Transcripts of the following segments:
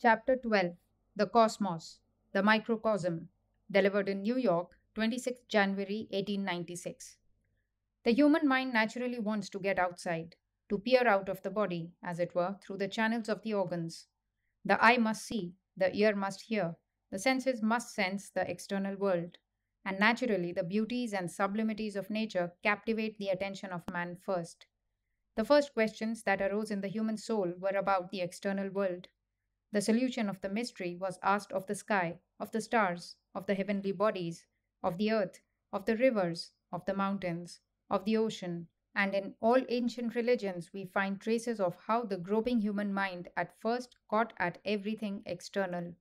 Chapter 12, The Cosmos, The Microcosm, delivered in New York, 26 January 1896. The human mind naturally wants to get outside, to peer out of the body, as it were, through the channels of the organs. The eye must see, the ear must hear, the senses must sense the external world. And naturally, the beauties and sublimities of nature captivate the attention of man first. The first questions that arose in the human soul were about the external world. The solution of the mystery was asked of the sky, of the stars, of the heavenly bodies, of the earth, of the rivers, of the mountains, of the ocean, and in all ancient religions we find traces of how the groping human mind at first caught at everything external.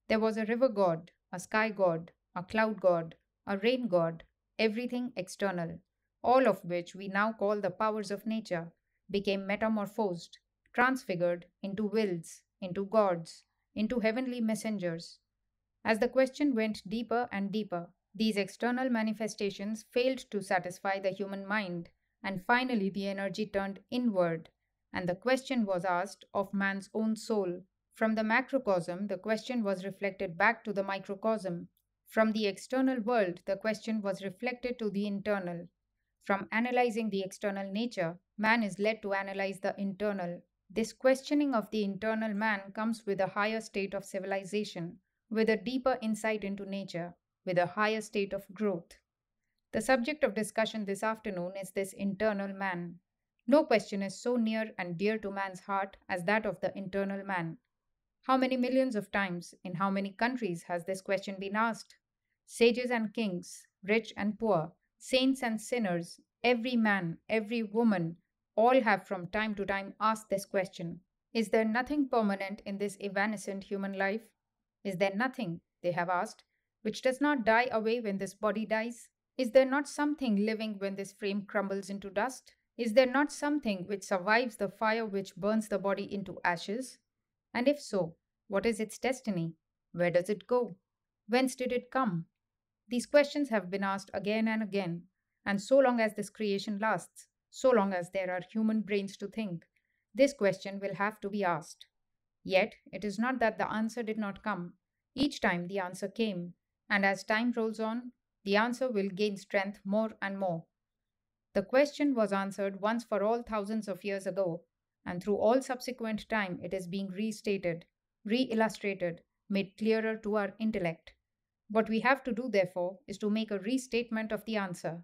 There was a river god, a sky god, a cloud god, a rain god, everything external, all of which we now call the powers of nature, became metamorphosed, transfigured into wills, into gods, into heavenly messengers. As the question went deeper and deeper, these external manifestations failed to satisfy the human mind, and finally the energy turned inward, and the question was asked of man's own soul. From the macrocosm, the question was reflected back to the microcosm. From the external world, the question was reflected to the internal. From analyzing the external nature, man is led to analyze the internal. This questioning of the internal man comes with a higher state of civilization, with a deeper insight into nature, with a higher state of growth. The subject of discussion this afternoon is this internal man. No question is so near and dear to man's heart as that of the internal man. How many millions of times, in how many countries has this question been asked? Sages and kings, rich and poor, saints and sinners, every man, every woman, all have from time to time asked this question. Is there nothing permanent in this evanescent human life? Is there nothing, they have asked, which does not die away when this body dies? Is there not something living when this frame crumbles into dust? Is there not something which survives the fire which burns the body into ashes? And if so, what is its destiny? Where does it go? Whence did it come? These questions have been asked again and again, and so long as this creation lasts, so long as there are human brains to think, this question will have to be asked. Yet, it is not that the answer did not come. Each time the answer came, and as time rolls on, the answer will gain strength more and more. The question was answered once for all thousands of years ago, and through all subsequent time it is being restated, re-illustrated, made clearer to our intellect. What we have to do, therefore, is to make a restatement of the answer.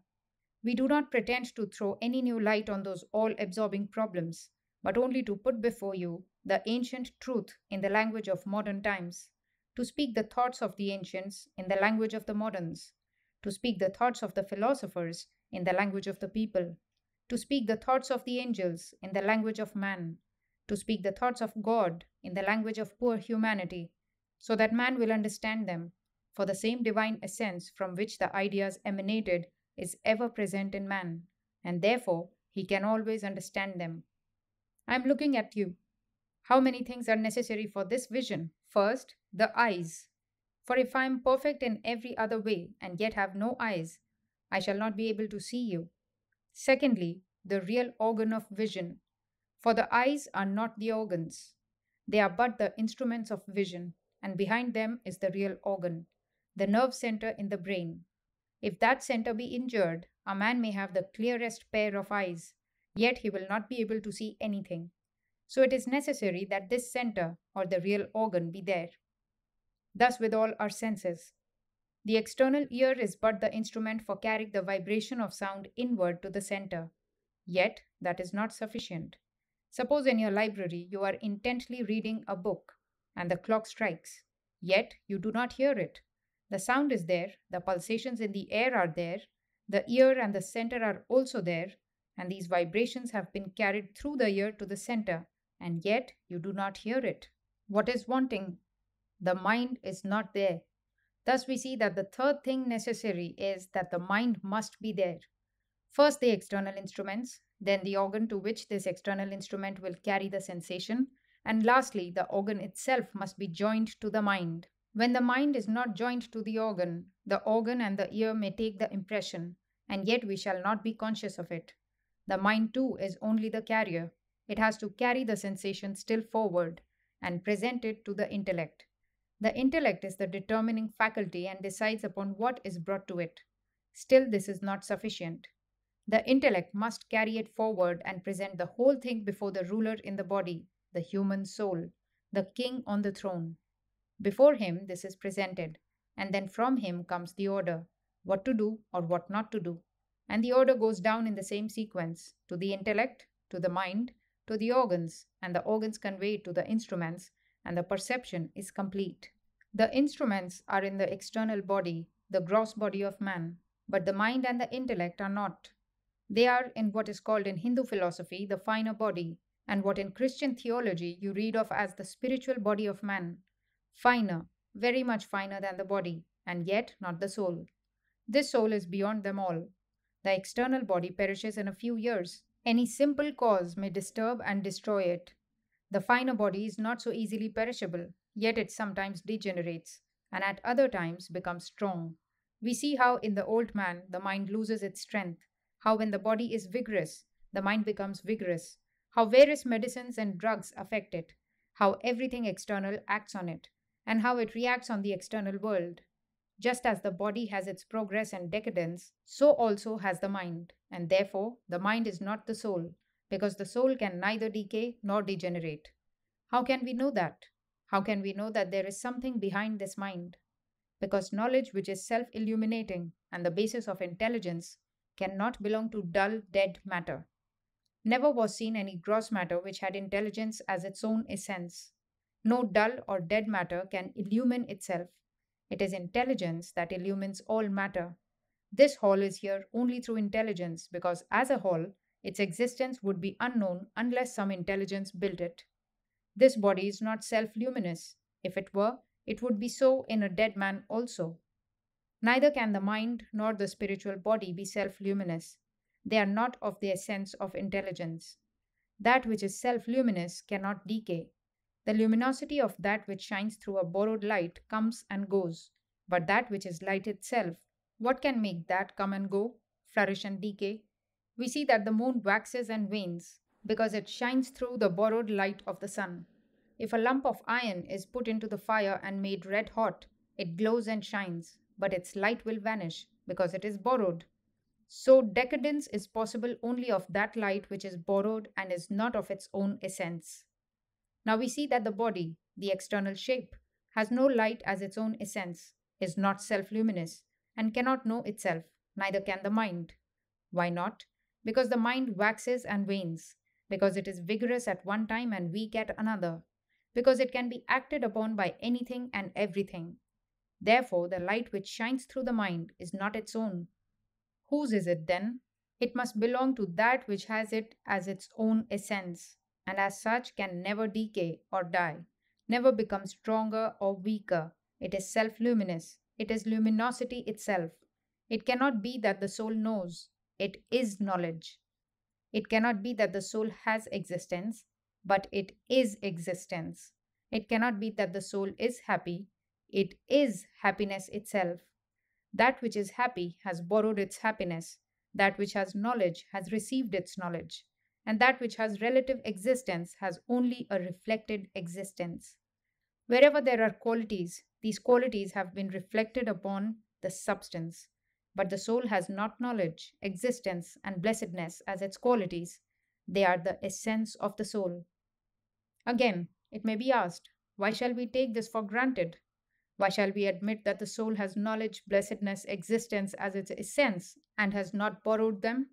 We do not pretend to throw any new light on those all-absorbing problems, but only to put before you the ancient truth in the language of modern times, to speak the thoughts of the ancients in the language of the moderns, to speak the thoughts of the philosophers in the language of the people, to speak the thoughts of the angels in the language of man, to speak the thoughts of God in the language of poor humanity, so that man will understand them, for the same divine essence from which the ideas emanated is ever present in man, and therefore he can always understand them. I am looking at you. How many things are necessary for this vision? First, the eyes. For if I am perfect in every other way and yet have no eyes, I shall not be able to see you. Secondly, the real organ of vision. For the eyes are not the organs. They are but the instruments of vision, and behind them is the real organ, the nerve center in the brain. If that center be injured, a man may have the clearest pair of eyes, yet he will not be able to see anything. So it is necessary that this center, or the real organ, be there. Thus with all our senses. The external ear is but the instrument for carrying the vibration of sound inward to the center. Yet that is not sufficient. Suppose in your library you are intently reading a book, and the clock strikes, yet you do not hear it. The sound is there, the pulsations in the air are there, the ear and the center are also there, and these vibrations have been carried through the ear to the center, and yet you do not hear it. What is wanting? The mind is not there. Thus we see that the third thing necessary is that the mind must be there. First the external instruments, then the organ to which this external instrument will carry the sensation, and lastly the organ itself must be joined to the mind. When the mind is not joined to the organ and the ear may take the impression, and yet we shall not be conscious of it. The mind too is only the carrier. It has to carry the sensation still forward. and present it to the intellect. The intellect is the determining faculty and decides upon what is brought to it. Still, this is not sufficient. The intellect must carry it forward and present the whole thing before the ruler in the body, the human soul, the king on the throne. Before him, this is presented, and then from him comes the order what to do or what not to do. And the order goes down in the same sequence to the intellect, to the mind, to the organs, and the organs convey it to the instruments, and the perception is complete. The instruments are in the external body, the gross body of man, but the mind and the intellect are not. They are in what is called in Hindu philosophy the finer body, and what in Christian theology you read of as the spiritual body of man. Finer, very much finer than the body, and yet not the soul. This soul is beyond them all. The external body perishes in a few years. Any simple cause may disturb and destroy it. The finer body is not so easily perishable, yet it sometimes degenerates, and at other times becomes strong. We see how in the old man the mind loses its strength, how when the body is vigorous, the mind becomes vigorous, how various medicines and drugs affect it, how everything external acts on it, and how it reacts on the external world. Just as the body has its progress and decadence, so also has the mind, and therefore the mind is not the soul, because the soul can neither decay nor degenerate. How can we know that? How can we know that there is something behind this mind? Because knowledge which is self illuminating and the basis of intelligence cannot belong to dull, dead matter. Never was seen any gross matter which had intelligence as its own essence. No dull or dead matter can illumine itself. It is intelligence that illumines all matter. This hall is here only through intelligence because, as a hall, its existence would be unknown unless some intelligence built it. This body is not self luminous. If it were, it would be so in a dead man also. Neither can the mind nor the spiritual body be self luminous. They are not of the essence of intelligence. That which is self luminous cannot decay. The luminosity of that which shines through a borrowed light comes and goes. But that which is light itself, what can make that come and go, flourish and decay? We see that the moon waxes and wanes because it shines through the borrowed light of the sun. If a lump of iron is put into the fire and made red hot, it glows and shines, but its light will vanish because it is borrowed. So, decadence is possible only of that light which is borrowed and is not of its own essence. Now we see that the body, the external shape, has no light as its own essence, is not self luminous, and cannot know itself, neither can the mind. Why not? Because the mind waxes and wanes, because it is vigorous at one time and weak at another, because it can be acted upon by anything and everything. Therefore, the light which shines through the mind is not its own. Whose is it then? It must belong to that which has it as its own essence, and as such can never decay or die, never become stronger or weaker. It is self luminous, it is luminosity itself. It cannot be that the soul knows, it is knowledge. It cannot be that the soul has existence, but it is existence. It cannot be that the soul is happy, it is happiness itself. That which is happy has borrowed its happiness, that which has knowledge has received its knowledge, and that which has relative existence has only a reflected existence. Wherever there are qualities, these qualities have been reflected upon the substance. But the soul has not knowledge, existence, and blessedness as its qualities. They are the essence of the soul. Again, it may be asked, why shall we take this for granted? Why shall we admit that the soul has knowledge, blessedness, existence as its essence and has not borrowed them?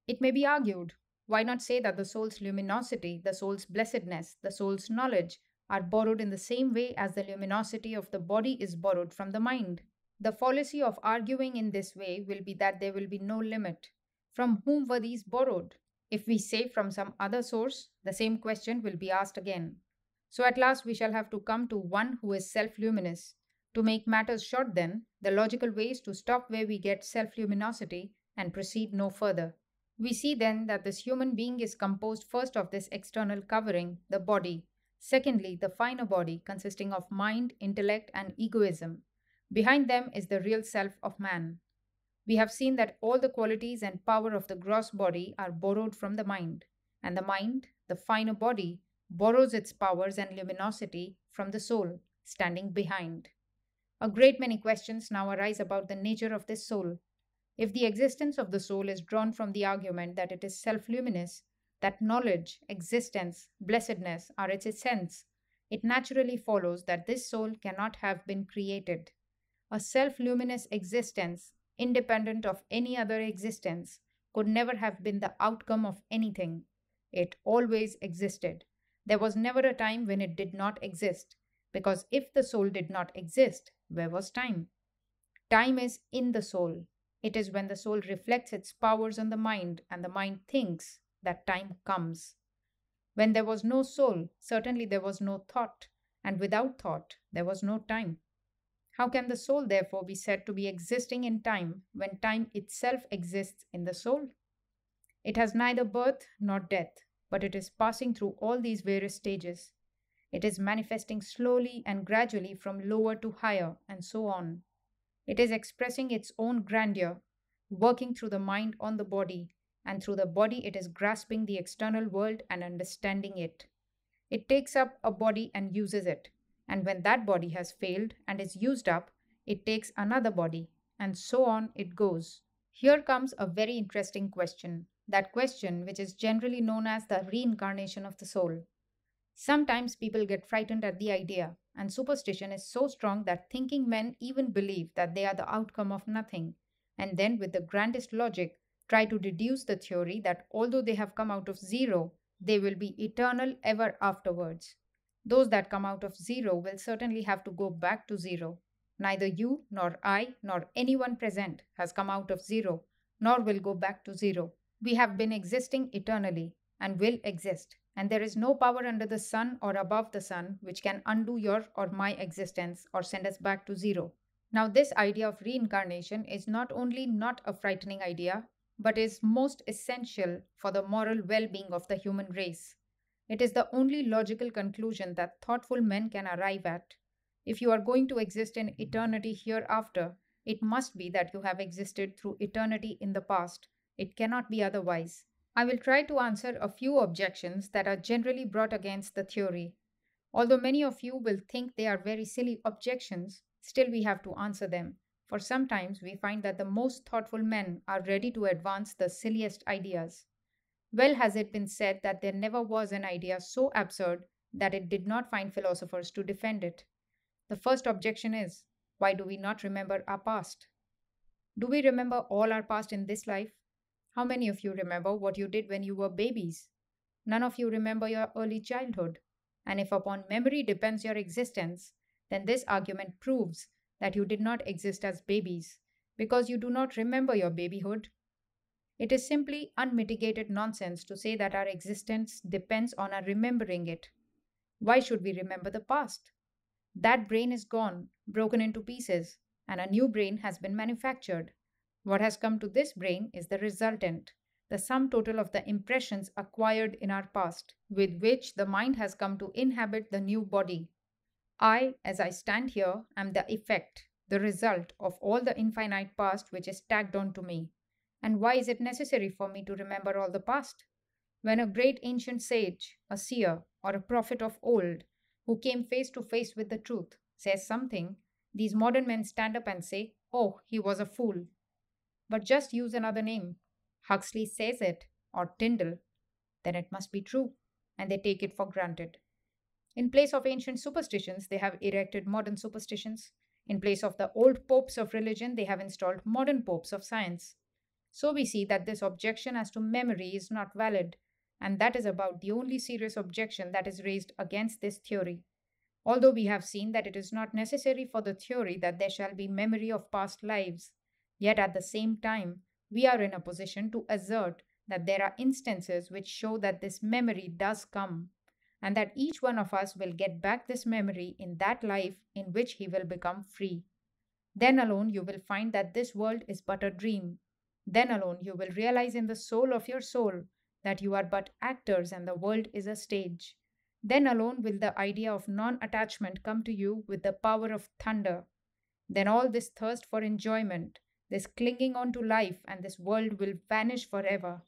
It may be argued, why not say that the soul's luminosity, the soul's blessedness, the soul's knowledge are borrowed in the same way as the luminosity of the body is borrowed from the mind? The fallacy of arguing in this way will be that there will be no limit. From whom were these borrowed? If we say from some other source, the same question will be asked again. So at last we shall have to come to one who is self luminous. To make matters short, then, the logical way is to stop where we get self luminosity and proceed no further. We see then that this human being is composed first of this external covering, the body, secondly, the finer body consisting of mind, intellect, and egoism. Behind them is the real self of man. We have seen that all the qualities and power of the gross body are borrowed from the mind, and the mind, the finer body, borrows its powers and luminosity from the soul, standing behind. A great many questions now arise about the nature of this soul. If the existence of the soul is drawn from the argument that it is self luminous, that knowledge, existence, blessedness are its essence, it naturally follows that this soul cannot have been created. A self luminous existence, independent of any other existence, could never have been the outcome of anything. It always existed. There was never a time when it did not exist, because if the soul did not exist, where was time? Time is in the soul. It is when the soul reflects its powers on the mind and the mind thinks that time comes. When there was no soul, certainly there was no thought, and without thought, there was no time. How can the soul therefore be said to be existing in time when time itself exists in the soul? It has neither birth nor death, but it is passing through all these various stages. It is manifesting slowly and gradually from lower to higher, and so on. It is expressing its own grandeur, working through the mind on the body, and through the body it is grasping the external world and understanding it. It takes up a body and uses it, and when that body has failed and is used up, it takes another body, and so on it goes. Here comes a very interesting question, that question which is generally known as the reincarnation of the soul. Sometimes people get frightened at the idea, and superstition is so strong that thinking men even believe that they are the outcome of nothing, and then, with the grandest logic, try to deduce the theory that although they have come out of zero, they will be eternal ever afterwards. Those that come out of zero will certainly have to go back to zero. Neither you, nor I, nor anyone present has come out of zero, nor will go back to zero. We have been existing eternally and will exist, and there is no power under the sun or above the sun which can undo your or my existence or send us back to zero. Now, this idea of reincarnation is not only not a frightening idea, but is most essential for the moral well being of the human race. It is the only logical conclusion that thoughtful men can arrive at. If you are going to exist in eternity hereafter, it must be that you have existed through eternity in the past. It cannot be otherwise. I will try to answer a few objections that are generally brought against the theory. Although many of you will think they are very silly objections, still we have to answer them, for sometimes we find that the most thoughtful men are ready to advance the silliest ideas. Well has it been said that there never was an idea so absurd that it did not find philosophers to defend it. The first objection is, why do we not remember our past? Do we remember all our past in this life? How many of you remember what you did when you were babies? None of you remember your early childhood. And if upon memory depends your existence, then this argument proves that you did not exist as babies, because you do not remember your babyhood. It is simply unmitigated nonsense to say that our existence depends on our remembering it. Why should we remember the past? That brain is gone, broken into pieces, and a new brain has been manufactured. What has come to this brain is the resultant, the sum total of the impressions acquired in our past, with which the mind has come to inhabit the new body. I, as I stand here, am the effect, the result of all the infinite past which is tagged on to me. And why is it necessary for me to remember all the past? When a great ancient sage, a seer, or a prophet of old, who came face to face with the truth, says something, these modern men stand up and say, "Oh, he was a fool." But just use another name. Huxley says it, or Tyndall, then it must be true, and they take it for granted. In place of ancient superstitions, they have erected modern superstitions. In place of the old popes of religion, they have installed modern popes of science. So we see that this objection as to memory is not valid, and that is about the only serious objection that is raised against this theory. Although we have seen that it is not necessary for the theory that there shall be memory of past lives, yet at the same time, we are in a position to assert that there are instances which show that this memory does come, and that each one of us will get back this memory in that life in which he will become free. Then alone you will find that this world is but a dream. Then alone you will realize in the soul of your soul that you are but actors and the world is a stage. Then alone will the idea of non attachment come to you with the power of thunder. Then all this thirst for enjoyment, this clinging on to life and this world will vanish forever.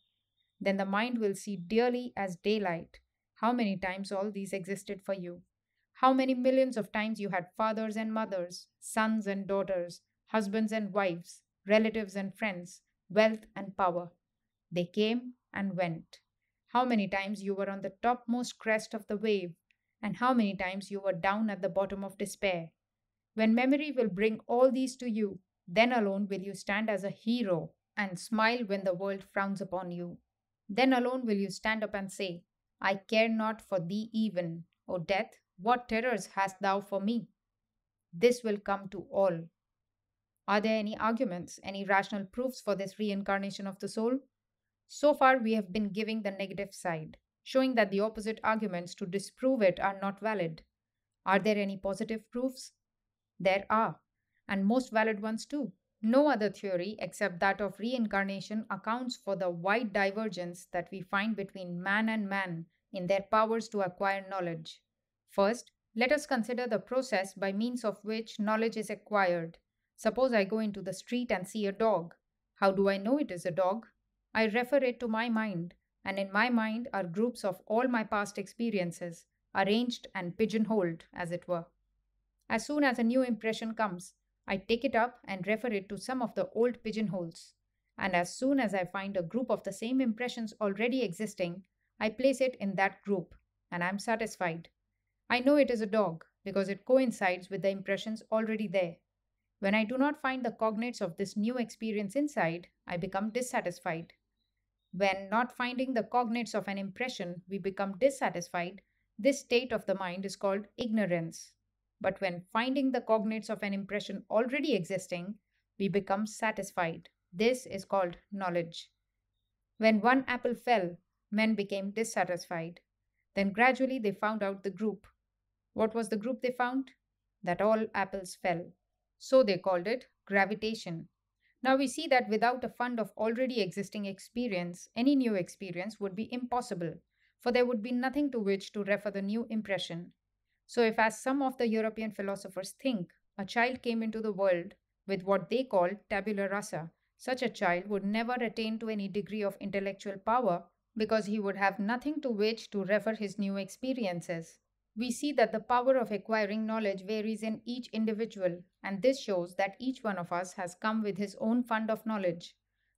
Then the mind will see dearly as daylight How many times all these existed for you? How many millions of times you had fathers and mothers, sons and daughters, husbands and wives, relatives and friends, wealth and power? They came and went. How many times you were on the topmost crest of the wave, and how many times you were down at the bottom of despair? When memory will bring all these to you, then alone will you stand as a hero and smile when the world frowns upon you. Then alone will you stand up and say, I care not for thee even. O death, what terrors hast thou for me? This will come to all. Are there any arguments, any rational proofs for this reincarnation of the soul? So far, we have been giving the negative side, showing that the opposite arguments to disprove it are not valid. Are there any positive proofs? There are, and most valid ones too. No other theory except that of reincarnation accounts for the wide divergence that we find between man and man in their powers to acquire knowledge. First, let us consider the process by means of which knowledge is acquired. Suppose I go into the street and see a dog. How do I know it is a dog? I refer it to my mind, and in my mind are groups of all my past experiences, arranged and pigeonholed, as it were. As soon as a new impression comes, I take it up and refer it to some of the old pigeonholes. And as soon as I find a group of the same impressions already existing, I place it in that group, and I am satisfied. I know it is a dog because it coincides with the impressions already there. When I do not find the cognates of this new experience inside, I become dissatisfied. When, not finding the cognates of an impression, we become dissatisfied, this state of the mind is called ignorance. But when finding the cognates of an impression already existing, we become satisfied. This is called knowledge. When one apple fell, men became dissatisfied. Then gradually they found out the group. What was the group they found? That all apples fell. So they called it gravitation. Now we see that without a fund of already existing experience, any new experience would be impossible, for there would be nothing to which to refer the new impression. So, if, as some of the European philosophers think, a child came into the world with what they call tabula rasa, such a child would never attain to any degree of intellectual power because he would have nothing to which to refer his new experiences. We see that the power of acquiring knowledge varies in each individual, and this shows that each one of us has come with his own fund of knowledge.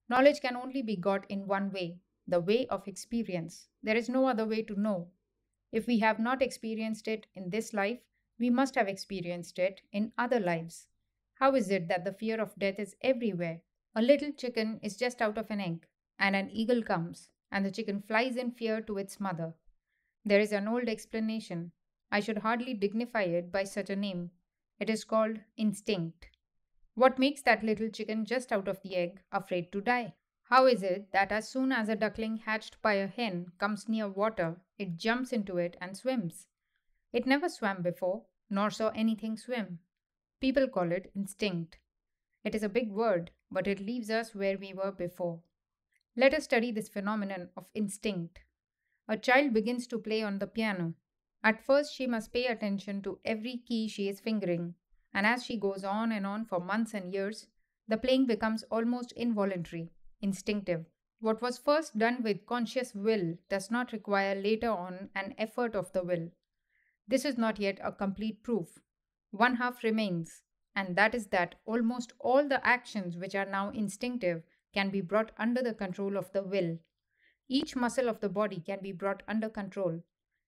Knowledge can only be got in one way, the way of experience. There is no other way to know. If we have not experienced it in this life, we must have experienced it in other lives. How is it that the fear of death is everywhere? A little chicken is just out of an egg, and an eagle comes, and the chicken flies in fear to its mother. There is an old explanation. I should hardly dignify it by such a name. It is called instinct. What makes that little chicken just out of the egg afraid to die? How is it that as soon as a duckling hatched by a hen comes near water, it jumps into it and swims? It never swam before, nor saw anything swim. People call it instinct. It is a big word, but it leaves us where we were before. Let us study this phenomenon of instinct. A child begins to play on the piano. At first, she must pay attention to every key she is fingering, and as she goes on and on for months and years, the playing becomes almost involuntary, instinctive. What was first done with conscious will does not require later on an effort of the will. This is not yet a complete proof. One half remains, and that is that almost all the actions which are now instinctive can be brought under the control of the will. Each muscle of the body can be brought under control.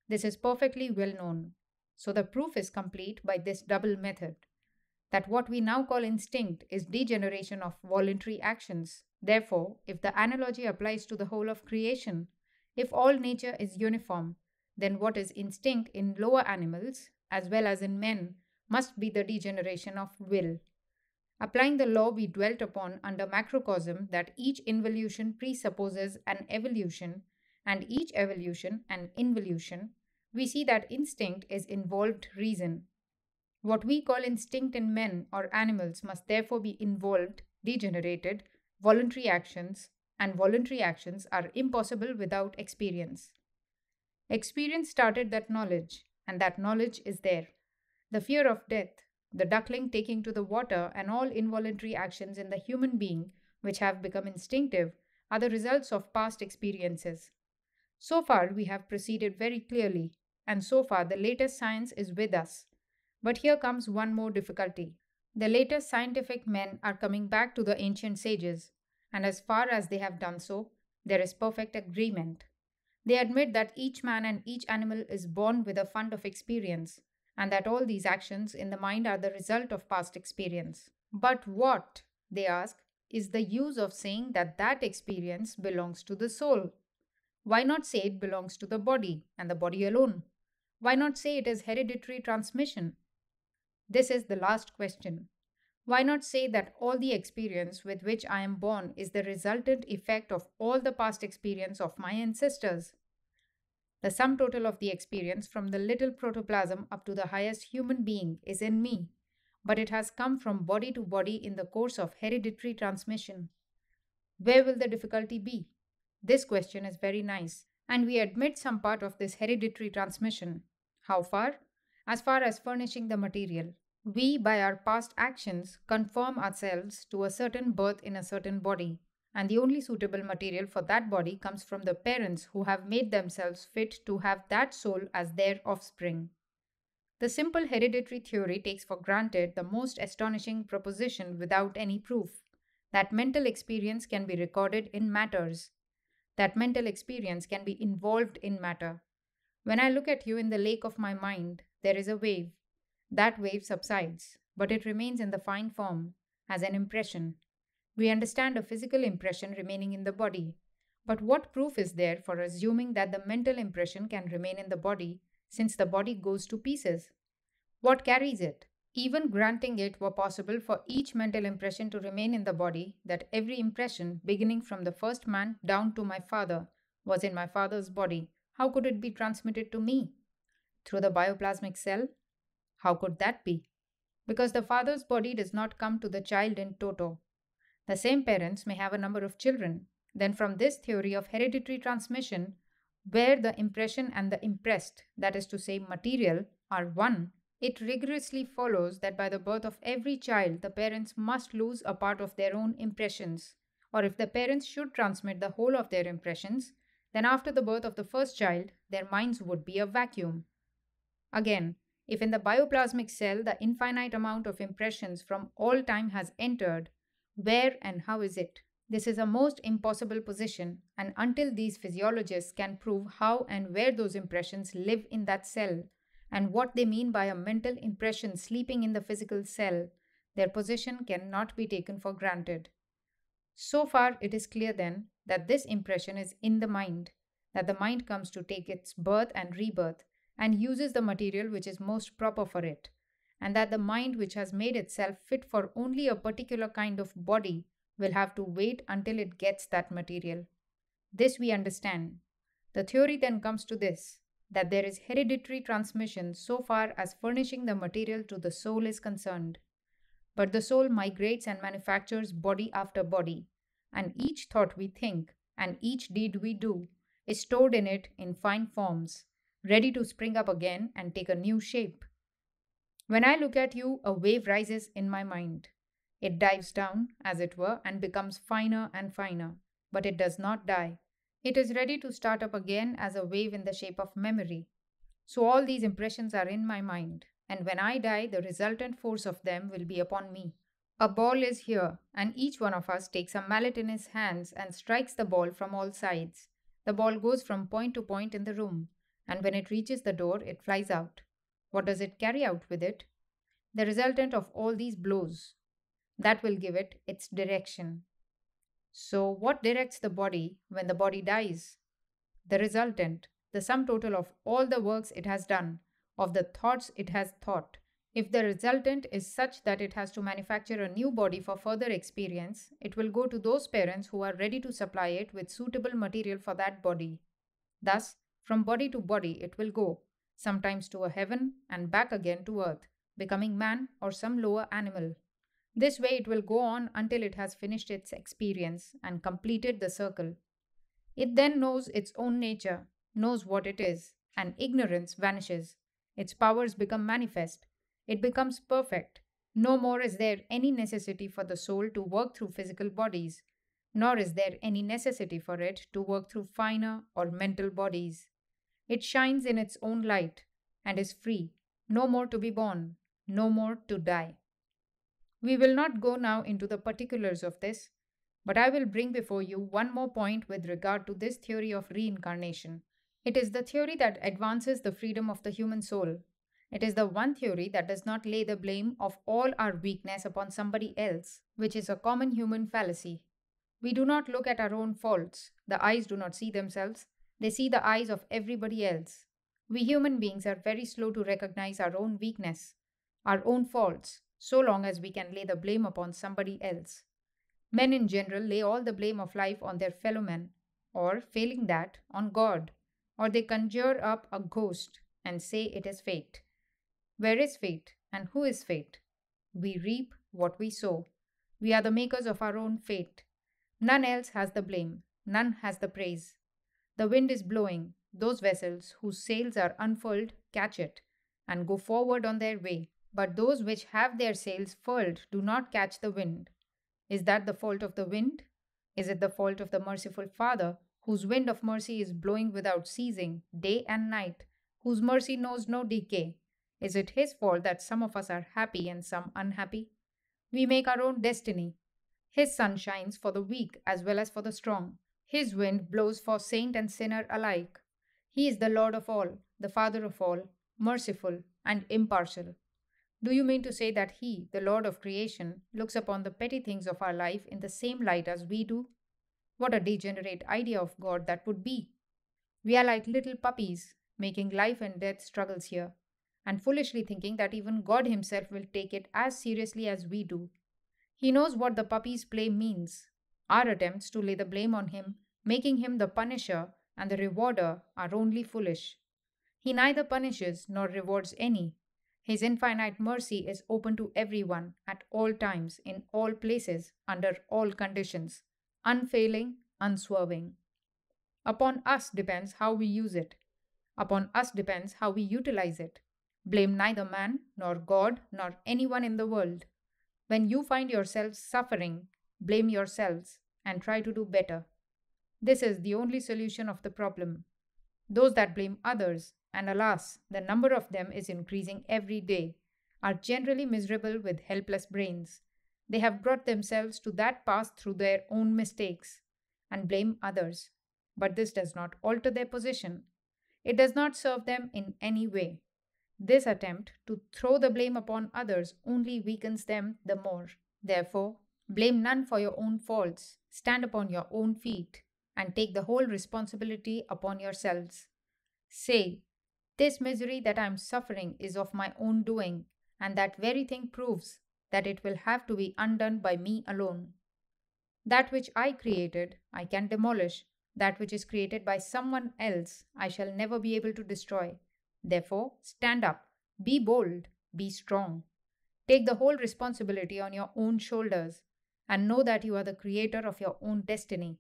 This is perfectly well known. So the proof is complete by this double method. That what we now call instinct is degeneration of voluntary actions. Therefore, if the analogy applies to the whole of creation, if all nature is uniform, then what is instinct in lower animals, as well as in men, must be the degeneration of will. Applying the law we dwelt upon under macrocosm that each involution presupposes an evolution, and each evolution an involution, we see that instinct is involved reason. What we call instinct in men or animals must therefore be involved, degenerated, voluntary actions, and voluntary actions are impossible without experience. Experience started that knowledge, and that knowledge is there. The fear of death, the duckling taking to the water, and all involuntary actions in the human being which have become instinctive are the results of past experiences. So far, we have proceeded very clearly, and so far, the latest science is with us. But here comes one more difficulty. The latest scientific men are coming back to the ancient sages, and as far as they have done so, there is perfect agreement. They admit that each man and each animal is born with a fund of experience, and that all these actions in the mind are the result of past experience. But what, they ask, is the use of saying that that experience belongs to the soul? Why not say it belongs to the body and the body alone? Why not say it is hereditary transmission? This is the last question. Why not say that all the experience with which I am born is the resultant effect of all the past experience of my ancestors? The sum total of the experience from the little protoplasm up to the highest human being is in me, but it has come from body to body in the course of hereditary transmission. Where will the difficulty be? This question is very nice, and we admit some part of this hereditary transmission. How far? As far as furnishing the material. We, by our past actions, conform ourselves to a certain birth in a certain body, and the only suitable material for that body comes from the parents who have made themselves fit to have that soul as their offspring. The simple hereditary theory takes for granted the most astonishing proposition without any proof that mental experience can be recorded in matters, that mental experience can be involved in matter. When I look at you in the lake of my mind, there is a wave. That wave subsides, but it remains in the fine form, as an impression. We understand a physical impression remaining in the body. But what proof is there for assuming that the mental impression can remain in the body since the body goes to pieces? What carries it? Even granting it were possible for each mental impression to remain in the body, that every impression, beginning from the first man down to my father, was in my father's body, how could it be transmitted to me? Through the bioplasmic cell? How could that be? Because the father's body does not come to the child in toto. The same parents may have a number of children. Then, from this theory of hereditary transmission, where the impression and the impressed, that is to say, material, are one, it rigorously follows that by the birth of every child, the parents must lose a part of their own impressions. Or if the parents should transmit the whole of their impressions, then after the birth of the first child, their minds would be a vacuum. Again, if in the bioplasmic cell the infinite amount of impressions from all time has entered, where and how is it? This is a most impossible position, and until these physiologists can prove how and where those impressions live in that cell, and what they mean by a mental impression sleeping in the physical cell, their position cannot be taken for granted. So far, it is clear then that this impression is in the mind, that the mind comes to take its birth and rebirth, and uses the material which is most proper for it, and that the mind which has made itself fit for only a particular kind of body will have to wait until it gets that material. This we understand. The theory then comes to this, that there is hereditary transmission so far as furnishing the material to the soul is concerned. But the soul migrates and manufactures body after body, and each thought we think and each deed we do is stored in it in fine forms, ready to spring up again and take a new shape. When I look at you, a wave rises in my mind. It dives down, as it were, and becomes finer and finer, but it does not die. It is ready to start up again as a wave in the shape of memory. So all these impressions are in my mind, and when I die, the resultant force of them will be upon me. A ball is here, and each one of us takes a mallet in his hands and strikes the ball from all sides. The ball goes from point to point in the room, and when it reaches the door, it flies out. What does it carry out with it? The resultant of all these blows. That will give it its direction. So, what directs the body when the body dies? The resultant, the sum total of all the works it has done, of the thoughts it has thought. If the resultant is such that it has to manufacture a new body for further experience, it will go to those parents who are ready to supply it with suitable material for that body. Thus, from body to body it will go, sometimes to a heaven and back again to earth, becoming man or some lower animal. This way it will go on until it has finished its experience and completed the circle. It then knows its own nature, knows what it is, and ignorance vanishes. Its powers become manifest. It becomes perfect. No more is there any necessity for the soul to work through physical bodies. nor is there any necessity for it to work through finer or mental bodies. It shines in its own light and is free, no more to be born, no more to die. We will not go now into the particulars of this, but I will bring before you one more point with regard to this theory of reincarnation. It is the theory that advances the freedom of the human soul. It is the one theory that does not lay the blame of all our weakness upon somebody else, which is a common human fallacy. We do not look at our own faults. The eyes do not see themselves, they see the eyes of everybody else. We human beings are very slow to recognize our own weakness, our own faults, so long as we can lay the blame upon somebody else. Men in general lay all the blame of life on their fellow men, or, failing that, on God, or they conjure up a ghost and say it is fate. Where is fate, and who is fate? We reap what we sow. We are the makers of our own fate. None else has the blame, none has the praise. The wind is blowing, those vessels whose sails are unfurled catch it, and go forward on their way. But those which have their sails furled do not catch the wind. Is that the fault of the wind? Is it the fault of the merciful Father, whose wind of mercy is blowing without ceasing, day and night, whose mercy knows no decay? Is it His fault that some of us are happy and some unhappy? We make our own destiny. His sun shines for the weak as well as for the strong. His wind blows for saint and sinner alike. He is the Lord of all, the Father of all, merciful and impartial. Do you mean to say that He, the Lord of creation, looks upon the petty things of our life in the same light as we do? What a degenerate idea of God that would be! We are like little puppies, making life and death struggles here, and foolishly thinking that even God Himself will take it as seriously as we do. He knows what the puppy's play means. Our attempts to lay the blame on Him, making Him the punisher and the rewarder, are only foolish. He neither punishes nor rewards any. His infinite mercy is open to everyone, at all times, in all places, under all conditions, unfailing, unswerving. Upon us depends how we use it. Upon us depends how we utilize it. Blame neither man, nor God, nor anyone in the world. When you find yourselves suffering, blame yourselves and try to do better. This is the only solution of the problem. Those that blame others, and alas, the number of them is increasing every day, are generally miserable with helpless brains. They have brought themselves to that pass through their own mistakes and blame others. But this does not alter their position. It does not serve them in any way. This attempt to throw the blame upon others only weakens them the more. Therefore, blame none for your own faults. Stand upon your own feet and take the whole responsibility upon yourselves. Say, this misery that I am suffering is of my own doing, and that very thing proves that it will have to be undone by me alone. That which I created, I can demolish. That which is created by someone else, I shall never be able to destroy. Therefore, stand up, be bold, be strong. Take the whole responsibility on your own shoulders, and know that you are the creator of your own destiny.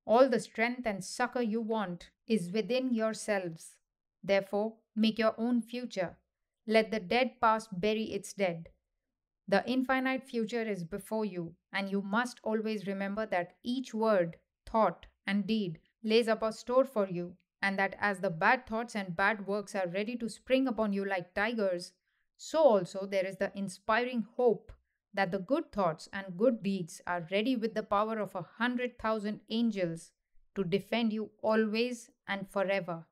All the strength and succor you want is within yourselves. Therefore, make your own future. Let the dead past bury its dead. The infinite future is before you, and you must always remember that each word, thought, and deed lays up a store for you, and that as the bad thoughts and bad works are ready to spring upon you like tigers, so also there is the inspiring hope that the good thoughts and good deeds are ready with the power of 100,000 angels to defend you always and forever.